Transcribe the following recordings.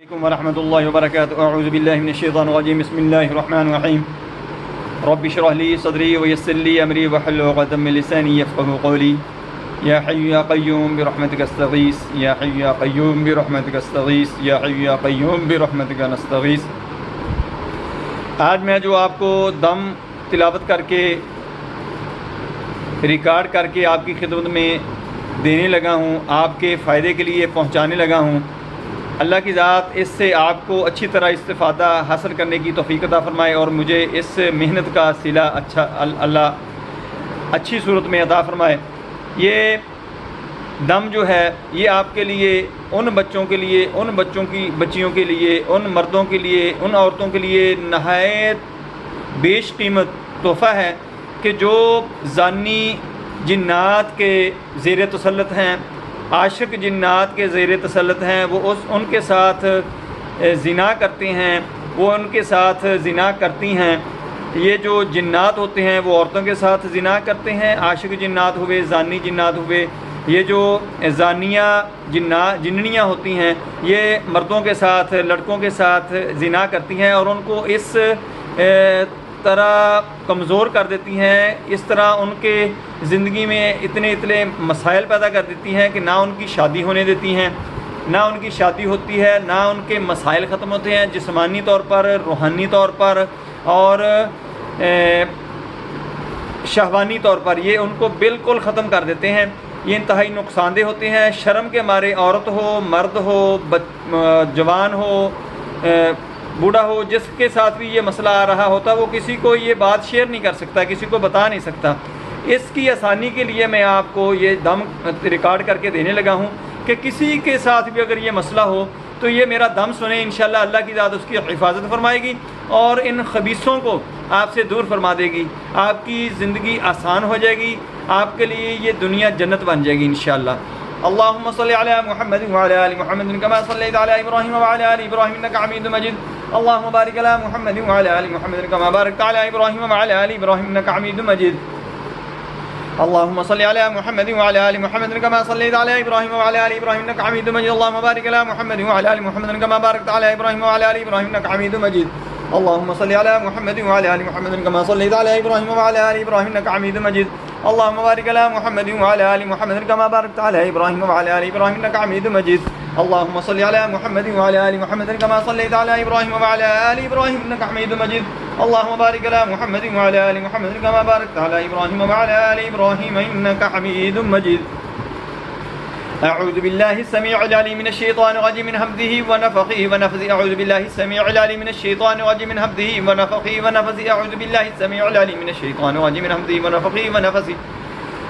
عليكم ورحمة الله وبركاته. أعوذ بالله من الشيطان الرجيم. بسم الله الرحمن الرحيم. رب اشرح لي صدري ويسر لي أمري واحلل عقدة من لساني يفقهوا قولي. يا حي يا قيوم برحمتك استغيث. يا حي يا قيوم برحمتك استغيث. يا حي يا قيوم برحمتك نستغيث. آج میں جو آپ کو دم تلاوت کر کے ریکارڈ کر کے آپ کی خدمت میں دینے لگا ہوں، آپ کے فائدے کے لیے پہنچانے لگا ہوں، اللہ کی ذات اس سے آپ کو اچھی طرح استفادہ حاصل کرنے کی توفیق عطا فرمائے اور مجھے اس محنت کا صلہ اللہ اچھی صورت میں عطا فرمائے۔ یہ دم جو ہے یہ آپ کے لیے، ان بچوں کے لیے، ان بچیوں کے لیے، ان مردوں کے لیے، ان عورتوں کے لیے نہایت بیش قیمت تحفہ ہے کہ جو زانی جنات کے زیر تسلط ہیں، عاشق جنات کے زیر تسلط ہیں، وہ ان کے ساتھ زنا کرتے ہیں، وہ ان کے ساتھ زنا کرتی ہیں۔ یہ جو جنات ہوتے ہیں وہ عورتوں کے ساتھ زنا کرتے ہیں، عاشق جنات ہوئے، زانی جنات ہوئے۔ یہ جو زانیہ جننیاں ہوتی ہیں یہ مردوں کے ساتھ، لڑکوں کے ساتھ زنا کرتی ہیں اور ان کو اس طرح کمزور کر دیتی ہیں، اس طرح ان کے زندگی میں اتنے مسائل پیدا کر دیتی ہیں کہ نہ ان کی شادی ہونے دیتی ہیں، نہ ان کی شادی ہوتی ہے، نہ ان کے مسائل ختم ہوتے ہیں جسمانی طور پر، روحانی طور پر اور شہوانی طور پر۔ یہ ان کو بالکل ختم کر دیتے ہیں۔ یہ انتہائی نقصان دہ ہوتے ہیں۔ شرم کے مارے عورت ہو، مرد ہو، جوان ہو، بوڑھا ہو، جس کے ساتھ بھی یہ مسئلہ آ رہا ہوتا وہ کسی کو یہ بات شیئر نہیں کر سکتا، کسی کو بتا نہیں سکتا۔ اس کی آسانی کے لیے میں آپ کو یہ دم ریکارڈ کر کے دینے لگا ہوں کہ کسی کے ساتھ بھی اگر یہ مسئلہ ہو تو یہ میرا دم سنیں، انشاءاللہ اللہ کی ذات اس کی حفاظت فرمائے گی اور ان خبیثوں کو آپ سے دور فرما دے گی، آپ کی زندگی آسان ہو جائے گی، آپ کے لیے یہ دنیا جنت بن جائے گی انشاءاللہ۔ اللهم صل على محمد وعلى آل محمد كما صليت على إبراهيم وعلى آل إبراهيم إنك حميد مجيد. اللهم بارك على محمد وعلى آل محمد كما باركت على إبراهيم وعلى آل إبراهيم إنك حميد مجيد. اللهم صل على محمد وعلى آل محمد كما صليت على إبراهيم وعلى آل إبراهيم إنك حميد مجيد. اللهم بارك على محمد وعلى آل محمد كما باركت على إبراهيم وعلى آل إبراهيم إنك حميد مجيد. اللهم صل على محمد وعلى آل محمد كما صليت على إبراهيم وعلى آل إبراهيم إنك حميد مجيد. اللهم بارك على محمد وعلى آل محمد كما باركت على إبراهيم وعلى آل إبراهيم إنك حميد مجيد. اللهم صل على محمد وعلى آل محمد كما صليت على إبراهيم وعلى آل إبراهيم إنك حميد مجيد. اللهم بارك على محمد وعلى آل محمد كما باركت على إبراهيم وعلى آل إبراهيم إنك حميد مجيد. أعوذ بالله السميع العليم من الشيطان الرجيم من همزه ونفخه ونفثه. أعوذ بالله السميع العليم من الشيطان الرجيم من همزه ونفخه ونفثه. أعوذ بالله السميع العليم من الشيطان الرجيم من همزه ونفخه ونفثه.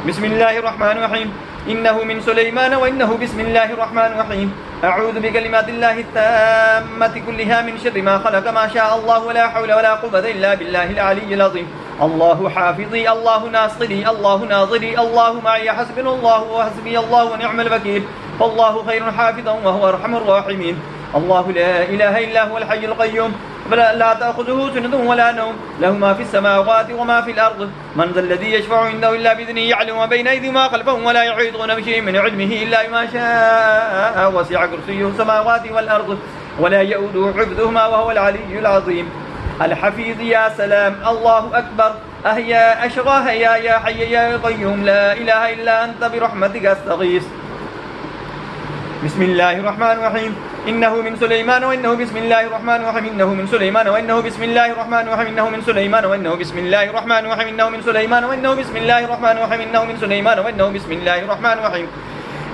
بسم الله الرحمن الرحيم. إنه من سليمان وإنه بسم الله الرحمن الرحيم. أعوذ بكلمات الله التامة كلها من شر ما خلق ما شاء الله ولا حول ولا قوة إلا بالله العلي العظيم. الله حافظي، الله ناصري، الله ناظري، الله معي، حسبنا الله وحسبي الله ونعم الوكيل، فالله خير حافظا وهو أرحم الراحمين. الله لا إله إلا هو الحي القيوم لا تأخذه سنة ولا نوم، له ما في السماوات وما في الأرض. من ذا الذي يشفع عنده إلا بإذنه، يعلم ما بين أيديهم وما خلفهم ولا يحيطون بشيء من علمه إلا بما شاء، وسع كرسيه السماوات والأرض ولا يؤوده حفظهما وهو العلي العظيم. الحفيظ يا سلام. الله أكبر. أحيا أشرى يا حي يا قيوم لا إله إلا أنت برحمتك أستغيث. بسم الله الرحمن الرحيم. إنه من سليمان وإنه بسم الله الرحمن الرحيم. إنه من سليمان وإنه بسم الله الرحمن الرحيم. إنه من سليمان وإنه بسم الله الرحمن الرحيم. إنه من سليمان وإنه بسم الله الرحمن الرحيم. إنه من سليمان وإنه بسم الله الرحمن الرحيم.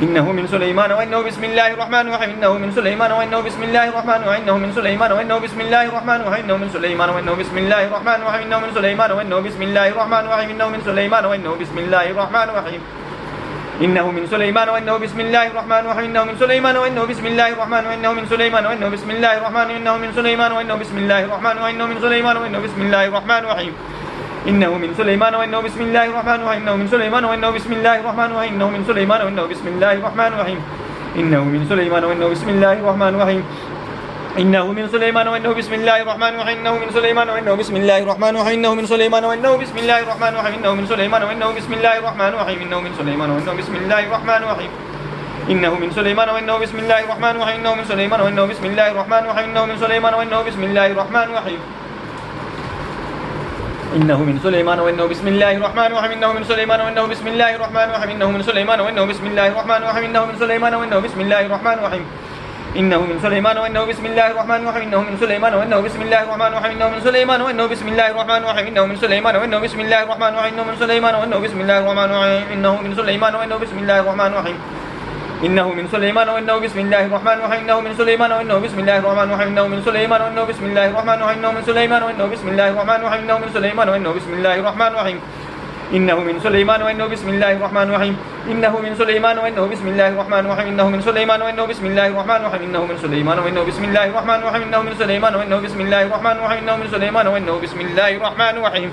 إنه من سليمان وإنه بسم الله الرحمن الرحيم. إنه من سليمان وإنه بسم الله الرحمن الرحيم. إنه من سليمان وإنه بسم الله الرحمن الرحيم. إنه من سليمان وإنه بسم الله الرحمن الرحيم. إنه من سليمان وإنه بسم الله الرحمن الرحيم. إنه من سليمان وإنه بسم الله الرحمن الرحيم. إنه من سليمان وإنه بسم الله الرحمن الرحيم. إنه من سليمان وإنه بسم الله الرحمن الرحيم. إنه من سليمان وإنه بسم الله الرحمن الرحيم. إنه من سليمان وإنه بسم الله الرحمن الرحيم. إنه من سليمان وإنه بسم الله الرحمن الرحيم. إنه من سليمان وإنه بسم الله الرحمن الرحيم. إنه من سليمان وإنه بسم الله الرحمن الرحيم. إنه من سليمان وإنه بسم الله الرحمن الرحيم. إنه من سليمان وإنه بسم الله الرحمن الرحيم. إنه من سليمان وإنه بسم الله الرحمن الرحيم. إنه من سليمان وإنه بسم الله الرحمن الرحيم. إنه من سليمان وإنه بسم الله الرحمن الرحيم. إنه من سليمان وإنه بسم الله الرحمن الرحيم. إنه من سليمان وإنه بسم الله الرحمن الرحيم. إنه من سليمان وإنه بسم الله الرحمن الرحيم إنه من سليمان وإنه بسم الله الرحمن الرحيم إنه من سليمان وإنه بسم الله الرحمن الرحيم إنه من سليمان وإنه بسم الله الرحمن الرحيم إنه من سليمان وإنه بسم الله الرحمن الرحيم إنه من سليمان وإنه بسم الله الرحمن الرحيم إنه من سليمان وإنه بسم الله الرحمن الرحيم إنه من سليمان وإنه بسم الله الرحمن الرحيم إنه من سليمان وإنه بسم الله الرحمن الرحيم إنه من سليمان وإنه بسم الله الرحمن الرحيم إنه من سليمان وإنه بسم الله الرحمن الرحيم إنه من سليمان وإنه بسم الله الرحمن الرحيم إنه من سليمان وإنه بسم الله الرحمن الرحيم إنه من سليمان وإنه بسم الله الرحمن الرحيم إنه من سليمان وإنه بسم الله الرحمن الرحيم إنه من سليمان وإنه بسم الله الرحمن الرحيم إنه من سليمان وإنه بسم الله الرحمن الرحيم إنه من سليمان وإنه بسم الله الرحمن الرحيم إنه من سليمان وإنه بسم الله الرحمن الرحيم إنه من سليمان وإنه بسم الله الرحمن الرحيم إنه من سليمان وإنه بسم الله الرحمن الرحيم إنه من سليمان وإنه بسم الله الرحمن الرحيم إنه من سليمان وإنه بسم الله الرحمن الرحيم إنه من سليمان وإنه بسم الله الرحمن الرحيم.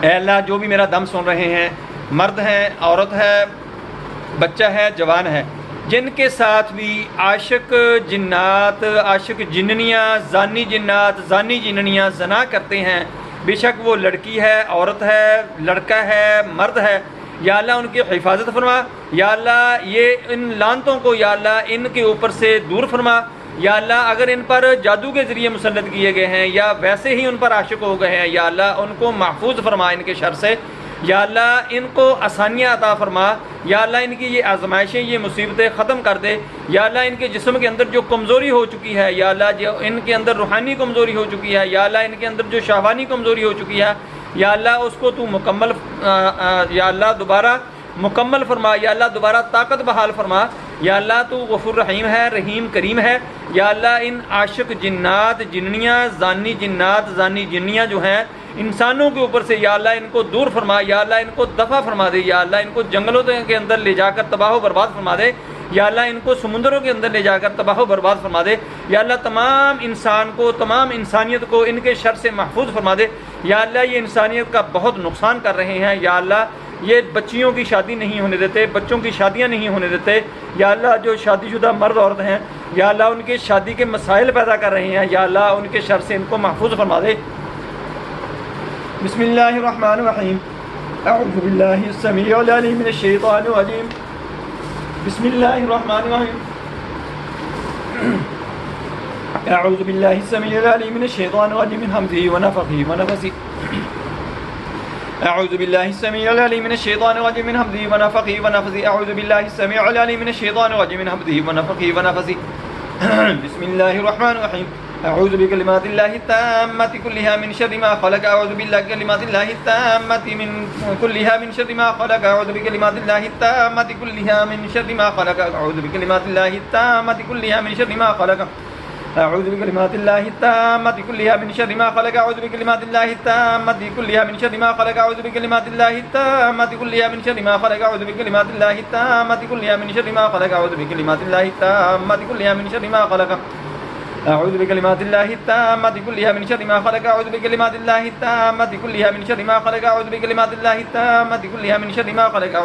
اے اللہ جو بھی میرا دم سن رہے ہیں، مرد ہیں، عورت ہے، بچہ ہے، جوان ہے، جن کے ساتھ بھی عاشق جنات، عاشق جننیاں، زانی جنات، زانی جننیاں زنا کرتے ہیں، بے شک وہ لڑکی ہے، عورت ہے، لڑکا ہے، مرد ہے، یا اللہ ان کی حفاظت فرما، یا اللہ یہ ان لعنتوں کو یا اللہ ان کے اوپر سے دور فرما، یا اللہ اگر ان پر جادو کے ذریعے مسلط کیے گئے ہیں یا ویسے ہی ان پر عاشق ہو گئے ہیں، یا اللہ ان کو محفوظ فرما ان کے شر سے، یا اللہ ان کو آسانیاں عطا فرما، یا اللہ ان کی یہ آزمائشیں، یہ مصیبتیں ختم کر دے، یا اللہ ان کے جسم کے اندر جو کمزوری ہو چکی ہے، یا اللہ جو ان کے اندر روحانی کمزوری ہو چکی ہے، یا اللہ ان کے اندر جو شہوانی کمزوری ہو چکی ہے، یا اللہ اس کو تو مکمل یا اللہ دوبارہ مکمل فرما، یا اللہ دوبارہ طاقت بحال فرما، یا اللہ تو غفور رحیم ہے، رحیم کریم ہے، یا اللہ ان عاشق جنات، جننیاں، زانی جنات، زانی جنیاں جو ہیں انسانوں کے اوپر سے، یا اللہ ان کو دور فرما، یا اللہ ان کو دفع فرما دے، یا اللہ ان کو جنگلوں کے اندر لے جا کر تباہ و برباد فرما دے، یا اللہ ان کو سمندروں کے اندر لے جا کر تباہ و برباد فرما دے، یا اللہ تمام انسان کو، تمام انسانیت کو ان کے شر سے محفوظ فرما دے، یا اللہ یہ انسانیت کا بہت نقصان کر رہے ہیں، یا اللہ یہ بچیوں کی شادی نہیں ہونے دیتے، بچوں کی شادیاں نہیں ہونے دیتے، یا اللہ جو شادی شدہ مرد عورت ہیں یا اللہ ان کے شادی کے مسائل پیدا کر رہے ہیں، یا اللہ ان کے شر سے ان کو محفوظ فرما دے. بسم اللہ الرحمن الرحیم. اعوذ باللہ السمیع العلیم من الشیطان الرجیم. بسم اللہ الرحمن الرحیم. اعوذ باللہ السمیع العلیم من الشیطان الرجیم من حمزہ ونفخہ ونفثہ. أعوذ بالله السميع العليم من الشيطان الرجيم من همزه ونفخه ونفثه. أعوذ بالله السميع العليم من الشيطان الرجيم من همزه ونفخه ونفثه. بسم الله الرحمن الرحيم. أعوذ بكلمات الله التامة كلها من شر ما خلق. أعوذ بالله بكلمات الله التامة من كلها من شر ما خلق. أعوذ بكلمات الله التامة كلها من شر ما خلق. أعوذ بكلمات الله التامة كلها من شر ما خلق. أعوذ بكلمات الله التامة كلها من شر ما خلق. أعوذ بكلمات الله التامة كلها من شر ما خلق. أعوذ بكلمات الله التامة كلها من شر ما خلق. أعوذ بكلمات الله التامة كلها من شر ما خلق. أعوذ بكلمات الله التامة كلها من شر ما خلق. أعوذ بكلمات الله التامة كلها من شر ما خلق. أعوذ بكلمات الله التامة كلها من شر ما خلق. أعوذ بكلمات الله التامة كلها من شر ما خلق. أعوذ بكلمات الله التامة كلها من شر ما خلق. أعوذ بكلمات الله التامة كلها من شر ما خلق. أعوذ بكلمات الله التامة كلها من شر ما خلق.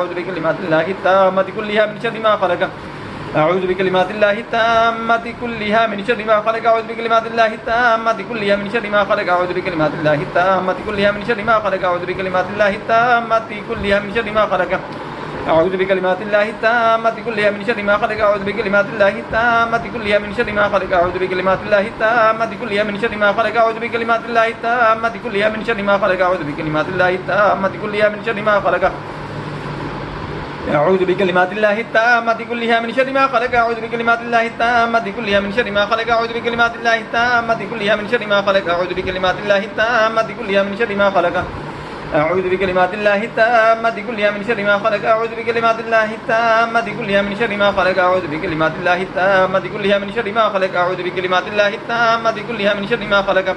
أعوذ بكلمات الله التامة كلها من شر ما خلق. أعوذ بكلمات الله التامة كلها من شر ما خلق. أعوذ بكلمات الله التامة كلها من شر ما خلق. أعوذ بكلمات الله التامة كلها من شر ما خلق. أعوذ بكلمات الله التامة كلها من شر ما خلق. أعوذ بكلمات الله التامة كلها من شر ما خلق. أعوذ بكلمات الله التامة كلها من شر ما خلق. أعوذ بكلمات الله التامة كلها من شر ما خلق. أعوذ بكلمات الله التامة كلها من شر ما خلق. أعوذ بكلمات الله التامة كلها من شر ما خلق. أعوذ بكلمات الله التامة كلها من شر ما خلق. أعوذ بكلمات الله التامة كلها من شر ما خلق. أعوذ بكلمات الله التامة كلها من شر ما خلق. أعوذ بكلمات الله التامة كلها من شر ما خلق. أعوذ بكلمات الله التامة كلها من شر ما خلق.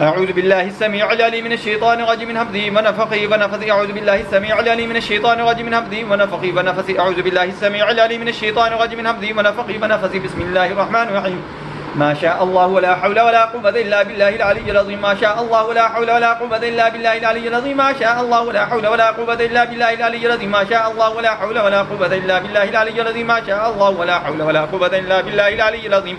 أعوذ بالله السميع العليم من الشيطان الرجيم من همزه ونفخه ونفثه. أعوذ بالله السميع العليم من الشيطان الرجيم من همزه ونفخه ونفثه. أعوذ بالله السميع العليم من الشيطان الرجيم من همزه ونفخه ونفثه. بسم الله الرحمن الرحيم. ما شاء الله ولا حول ولا قوة إلا بالله العلي العظيم. ما شاء الله ولا حول ولا قوة إلا بالله العلي العظيم. ما شاء الله ولا حول ولا قوة إلا بالله العلي العظيم. ما شاء الله ولا حول ولا قوة إلا بالله العلي العظيم. ما شاء الله ولا حول ولا قوة إلا بالله العلي العظيم.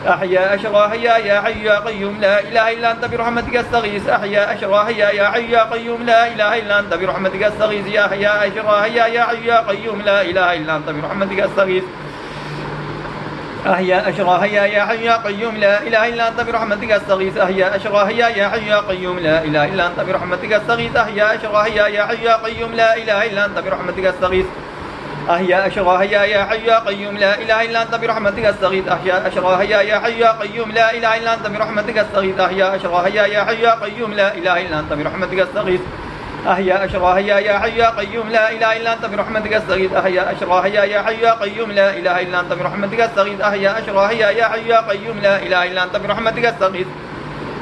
أحيا أشراهيا يا حي يا قيوم لا إله إلا أنت برحمتك أستغيث أحيا أشراهيا يا حي يا قيوم لا إله إلا أنت برحمتك أستغيث يا حيا أشراهيا يا حي يا قيوم لا إله إلا أنت برحمتك أستغيث أحيا أشراهيا يا حي يا قيوم لا إله إلا أنت برحمتك أستغيث أحيا أشراهيا يا حي يا قيوم لا إله إلا أنت برحمتك أستغيث أحيا أشراهيا يا حي يا قيوم لا إله إلا أنت برحمتك أستغيث أحيا أشراهيا يا حي يا قيوم لا إله إلا أنت برحمتك أستغيث أحيا أشراهيا يا حي يا قيوم لا إله إلا أنت برحمتك أستغيث أحيا أشراهيا يا حي يا قيوم لا إله إلا أنت برحمتك أستغيث أحيا أشراهيا يا حي يا قيوم لا إله إلا أنت برحمتك أستغيث أحيا أشراهيا يا حي يا قيوم لا إله إلا أنت برحمتك أستغيث أحيا أشراهيا يا حي يا قيوم لا إله إلا أنت برحمتك أستغيث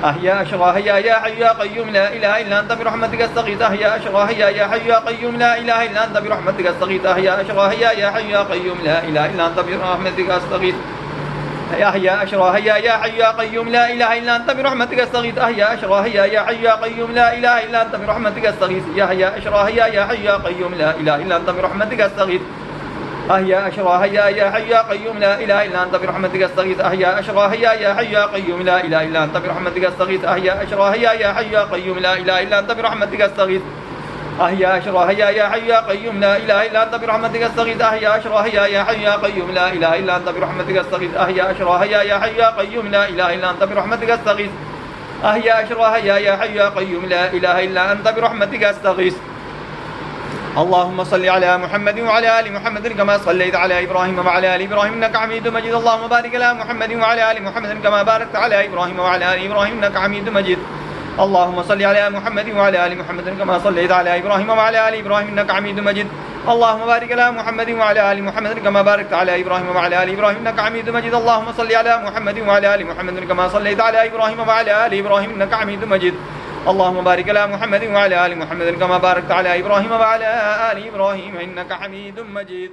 أحيا أشراهيا يا حي يا قيوم لا إله إلا أنت برحمتك أستغيث أحيا أشراهيا يا حي يا قيوم لا إله إلا أنت برحمتك أستغيث أحيا أشراهيا يا حي يا قيوم لا إله إلا أنت برحمتك أستغيث أحيا أشراهيا يا حي يا قيوم لا إله إلا أنت برحمتك أستغيث أحيا أشراهيا يا حي يا قيوم لا إله إلا أنت برحمتك أستغيث أحيا أشراهيا يا حي يا قيوم لا إله إلا أنت برحمتك أستغيث أحيا أشراهيا يا حي يا قيوم لا إله إلا أنت برحمتك أستغيث أحيا أشراهيا يا حي يا قيوم لا إله إلا أنت برحمتك أستغيث أحيا أشراهيا يا حي يا قيوم لا إله إلا أنت برحمتك أستغيث أحيا أشراهيا يا حي يا قيوم لا إله إلا أنت برحمتك أستغيث أحيا أشراهيا يا حي يا قيوم لا إله إلا أنت برحمتك أستغيث أحيا أشراهيا يا حي يا قيوم لا إله إلا أنت برحمتك أستغيث أحيا أشراهيا يا حي يا قيوم لا إله إلا أنت برحمتك أستغيث اللهم صل على محمد وعلى آل محمد كما صليت على إبراهيم وعلى آل إبراهيم إنك حميد مجيد اللهم بارك على محمد وعلى آل محمد كما باركت على إبراهيم وعلى آل إبراهيم إنك حميد مجيد اللهم صل على محمد وعلى آل محمد كما صليت على إبراهيم وعلى آل إبراهيم إنك حميد مجيد اللهم بارك على محمد وعلى آل محمد كما باركت على إبراهيم وعلى آل إبراهيم إنك حميد مجيد اللهم صل على محمد وعلى آل محمد كما صليت على إبراهيم وعلى آل إبراهيم إنك حميد مجيد اللهم بارك على محمد وعلى آل محمد كما باركت على إبراهيم وعلى آل إبراهيم إنك حميد مجيد.